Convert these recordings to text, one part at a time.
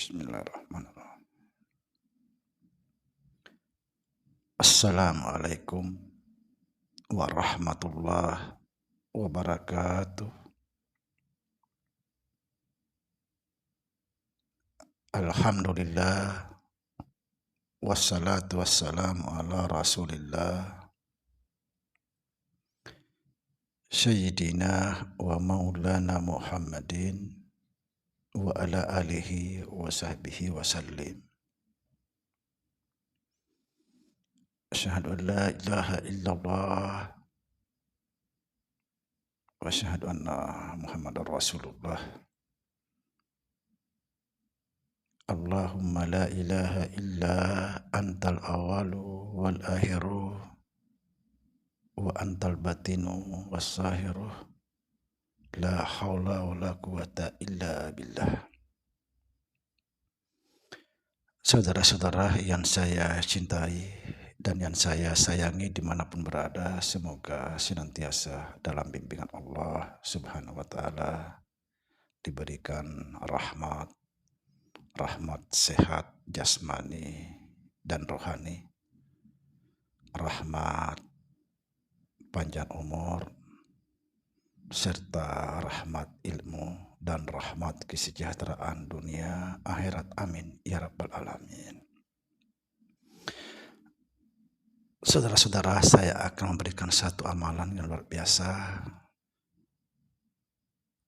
Bismillahirrahmanirrahim. Assalamualaikum warahmatullahi wabarakatuh. Alhamdulillah wassalatu wassalamu ala Rasulillah Sayyidina wa maulana Muhammadin wa ala alihi wa sahbihi wa sallim. Asyhadu an la ilaha illallah wa asyhadu anna Muhammadar Rasulullah. Allahumma la ilaha illa antal awalu wal akhiru wa antal batinu was sahiru la haula wa la quwata illa billah. Saudara-saudara yang saya cintai dan yang saya sayangi dimanapun berada, semoga senantiasa dalam bimbingan Allah Subhanahu wa Ta'ala, diberikan rahmat sehat jasmani dan rohani, rahmat panjang umur, serta rahmat ilmu dan rahmat kesejahteraan dunia akhirat. Amin ya rabbal alamin. Saudara-saudara, saya akan memberikan satu amalan yang luar biasa.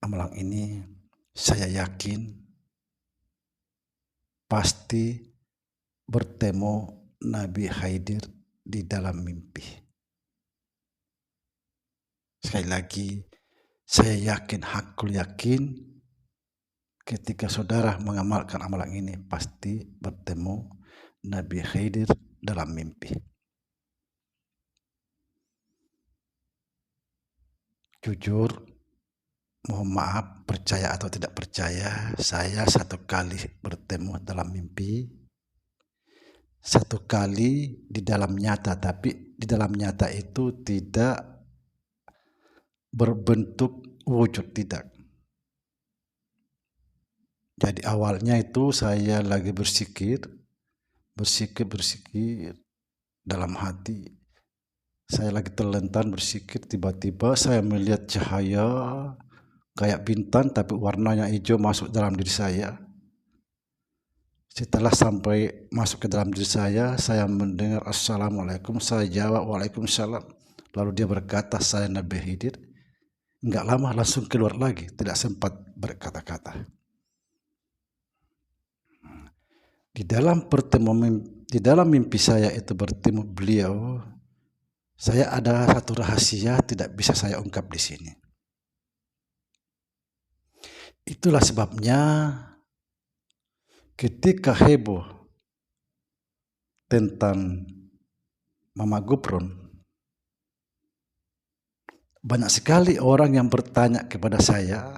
Amalan ini saya yakin pasti bertemu Nabi Khidir di dalam mimpi. Sekali lagi, saya yakin, hakul yakin, ketika saudara mengamalkan amalan ini pasti bertemu Nabi Khidir dalam mimpi. Jujur, mohon maaf, percaya atau tidak percaya, saya satu kali bertemu dalam mimpi, satu kali di dalam nyata, tapi di dalam nyata itu tidak berbentuk wujud, tidak. Jadi awalnya itu saya lagi bersikir dalam hati. Saya lagi terlentan bersikir, tiba-tiba saya melihat cahaya kayak bintang tapi warnanya hijau masuk dalam diri saya. Setelah sampai masuk ke dalam diri saya mendengar assalamualaikum, saya jawab waalaikumsalam. Lalu dia berkata, saya Nabi Khidir. Enggak lama langsung keluar lagi, tidak sempat berkata-kata. Di dalam mimpi saya itu bertemu beliau. Saya ada satu rahasia tidak bisa saya ungkap di sini. Itulah sebabnya ketika heboh tentang Mama Gufron, banyak sekali orang yang bertanya kepada saya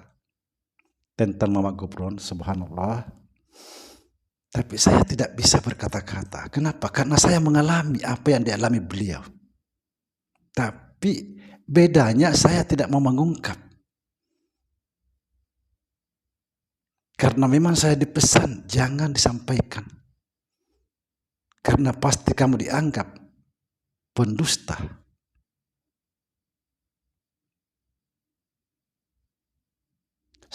tentang Mama Gufron, subhanallah. Tapi saya tidak bisa berkata-kata. Kenapa? Karena saya mengalami apa yang dialami beliau. Tapi bedanya saya tidak mau mengungkap. Karena memang saya dipesan jangan disampaikan. Karena pasti kamu dianggap pendusta.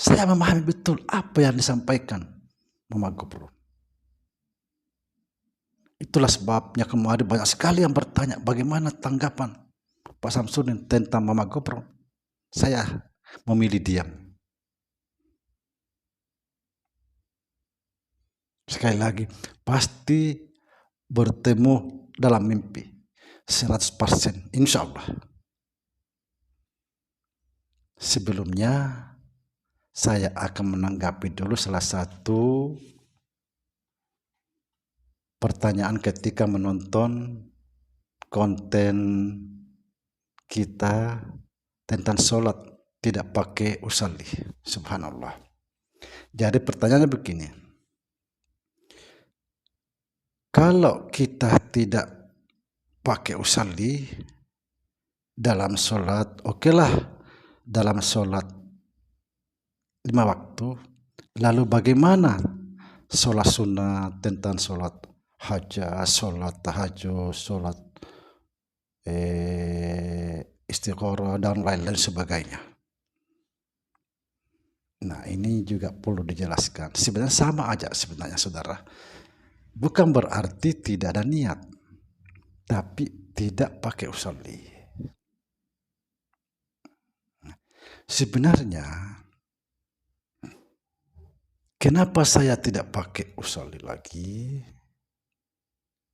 Saya memahami betul apa yang disampaikan Mama Gufron. Itulah sebabnya kemarin banyak sekali yang bertanya bagaimana tanggapan Pak Samsudin tentang Mama Gufron. Saya memilih diam. Sekali lagi, pasti bertemu dalam mimpi 100%, insya Allah. Sebelumnya saya akan menanggapi dulu salah satu pertanyaan ketika menonton konten kita tentang sholat tidak pakai usalli. Subhanallah. Jadi pertanyaannya begini. Kalau kita tidak pakai usalli dalam sholat, okelah dalam sholat 5 waktu, lalu bagaimana sholat sunat, tentang sholat hajat, sholat tahajud, sholat istikharah, dan lain-lain sebagainya. Nah, ini juga perlu dijelaskan. Sebenarnya sama aja sebenarnya, saudara. Bukan berarti tidak ada niat, tapi tidak pakai usolli. Sebenarnya, kenapa saya tidak pakai usolli lagi?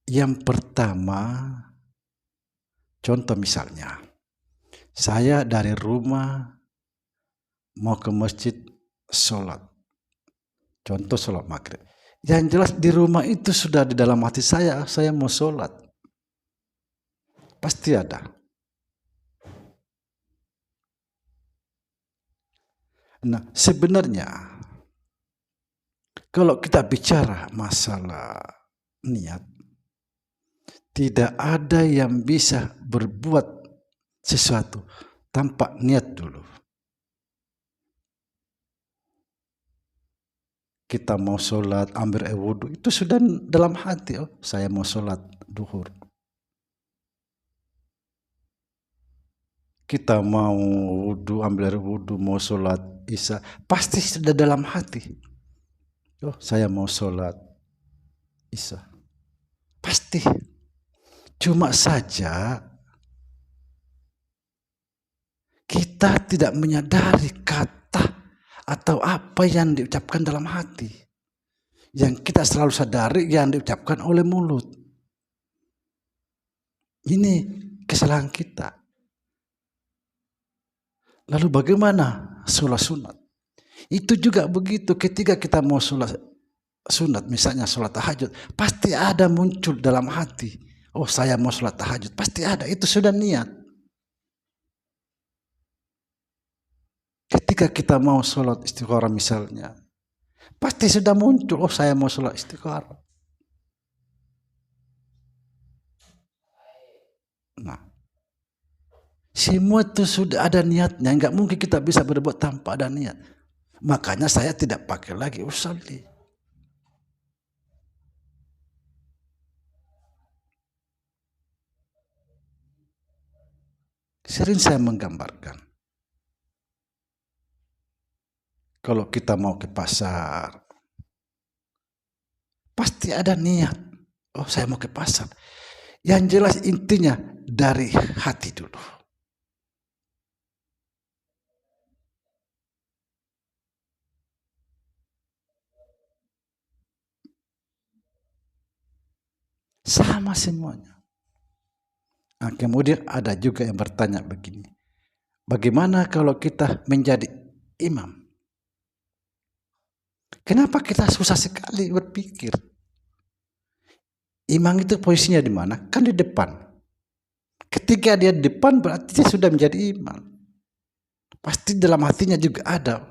Yang pertama, contoh misalnya, saya dari rumah mau ke masjid sholat. Contoh sholat maghrib. Yang jelas di rumah itu sudah di dalam hati saya mau sholat. Pasti ada. Nah, sebenarnya kalau kita bicara masalah niat, tidak ada yang bisa berbuat sesuatu tanpa niat dulu. Kita mau sholat, ambil air wudhu, itu sudah dalam hati. Oh, saya mau sholat duhur. Kita mau wudhu, ambil air wudhu, mau sholat isya, pasti sudah dalam hati. Oh, saya mau sholat isya. Pasti. Cuma saja kita tidak menyadari kata atau apa yang diucapkan dalam hati. Yang kita selalu sadari yang diucapkan oleh mulut. Ini kesalahan kita. Lalu bagaimana sholat sunat? Itu juga begitu, ketika kita mau sholat sunat, misalnya sholat tahajud, pasti ada muncul dalam hati. Oh, saya mau sholat tahajud, pasti ada, itu sudah niat. Ketika kita mau sholat istikharah misalnya, pasti sudah muncul, oh saya mau sholat istikharah. Nah, semua itu sudah ada niatnya, nggak mungkin kita bisa berbuat tanpa ada niat. Makanya saya tidak pakai lagi usolli. Sering saya menggambarkan, kalau kita mau ke pasar, pasti ada niat. Oh, saya mau ke pasar. Yang jelas intinya dari hati dulu. Sama semuanya. Nah, kemudian ada juga yang bertanya begini, bagaimana kalau kita menjadi imam? Kenapa kita susah sekali berpikir? Imam itu posisinya di mana? Kan di depan. Ketika dia di depan berarti dia sudah menjadi imam. Pasti dalam hatinya juga ada.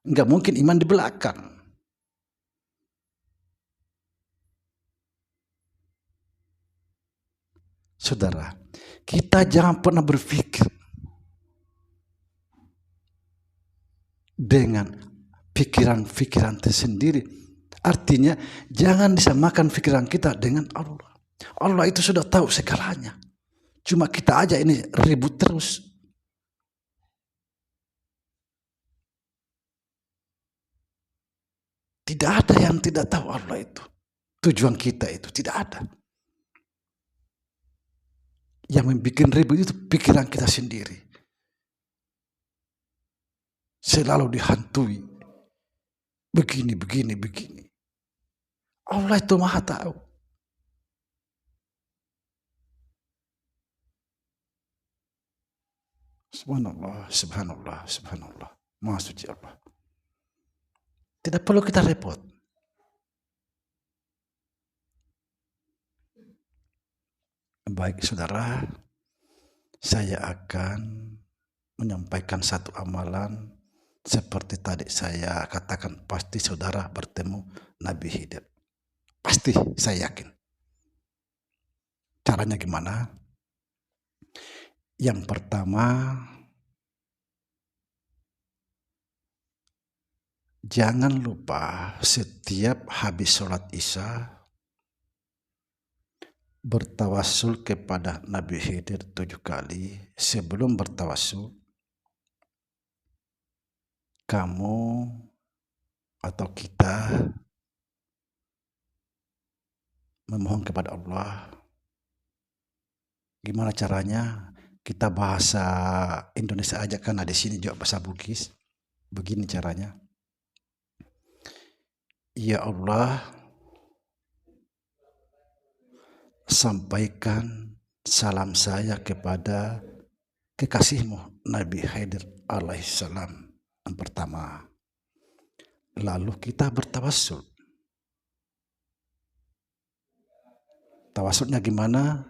Enggak mungkin imam di belakang. Saudara, kita jangan pernah berpikir dengan pikiran-pikiran tersendiri. Artinya jangan disamakan pikiran kita dengan Allah. Allah itu sudah tahu segalanya. Cuma kita aja ini ribut terus. Tidak ada yang tidak tahu Allah itu. Tujuan kita itu tidak ada. Yang membuat ribut itu pikiran kita sendiri. Selalu dihantui. Begini, begini, begini. Allah itu maha tahu. Subhanallah, subhanallah, subhanallah. Maha suci Allah. Tidak perlu kita repot. Baik saudara, saya akan menyampaikan satu amalan seperti tadi saya katakan, pasti saudara bertemu Nabi Khidir. Pasti, saya yakin. Caranya gimana? Yang pertama, Jangan lupa setiap habis sholat Isya bertawassul kepada Nabi Khidir 7 kali. Sebelum bertawassul, kamu atau kita memohon kepada Allah. Gimana caranya? Kita bahasa Indonesia aja, karena di sini juga bahasa Bugis. Begini caranya. Ya Allah, sampaikan salam saya kepada kekasihmu Nabi Khidir alaihissalam yang pertama. Lalu kita bertawassul. Tawassulnya gimana?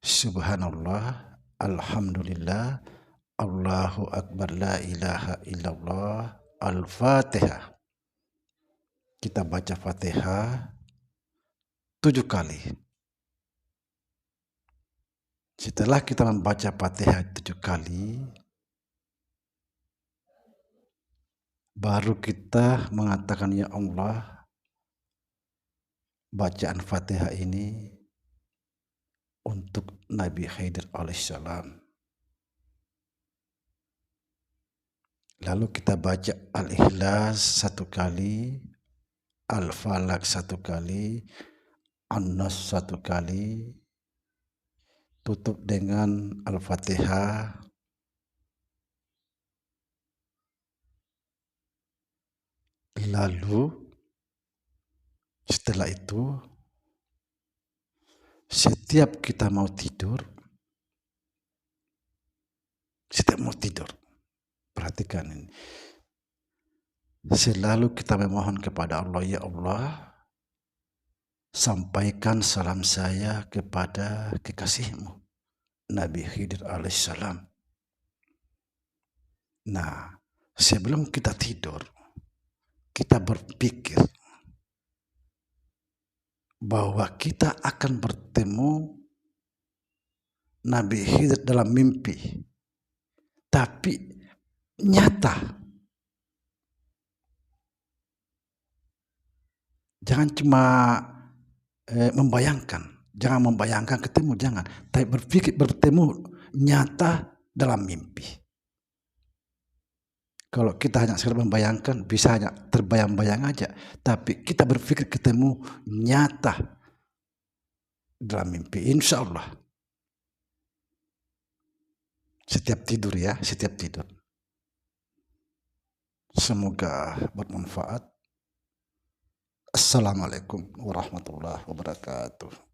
Subhanallah, alhamdulillah, Allahu akbar, la ilaha illallah, al-fatihah. Kita baca Fatihah 7 kali. Setelah kita membaca Fatihah 7 kali, baru kita mengatakan, ya Allah, bacaan Fatihah ini untuk Nabi Khidir alaihissalam. Lalu kita baca Al-Ikhlas 1 kali, Al-Falaq 1 kali, An-Nas 1 kali, tutup dengan Al-Fatihah. Lalu setelah itu, setiap kita mau tidur, perhatikan ini, selalu kita memohon kepada Allah, ya Allah, sampaikan salam saya kepada kekasihmu Nabi Khidir alaihissalam. Nah, sebelum kita tidur, kita berpikir bahwa kita akan bertemu Nabi Khidir dalam mimpi, tapi nyata. Jangan cuma jangan membayangkan ketemu, jangan. Tapi berpikir bertemu nyata dalam mimpi. Kalau kita hanya sekedar membayangkan, bisa hanya terbayang-bayang aja. Tapi kita berpikir ketemu nyata dalam mimpi, insya Allah. Setiap tidur ya, setiap tidur. Semoga bermanfaat. Assalamualaikum warahmatullahi wabarakatuh.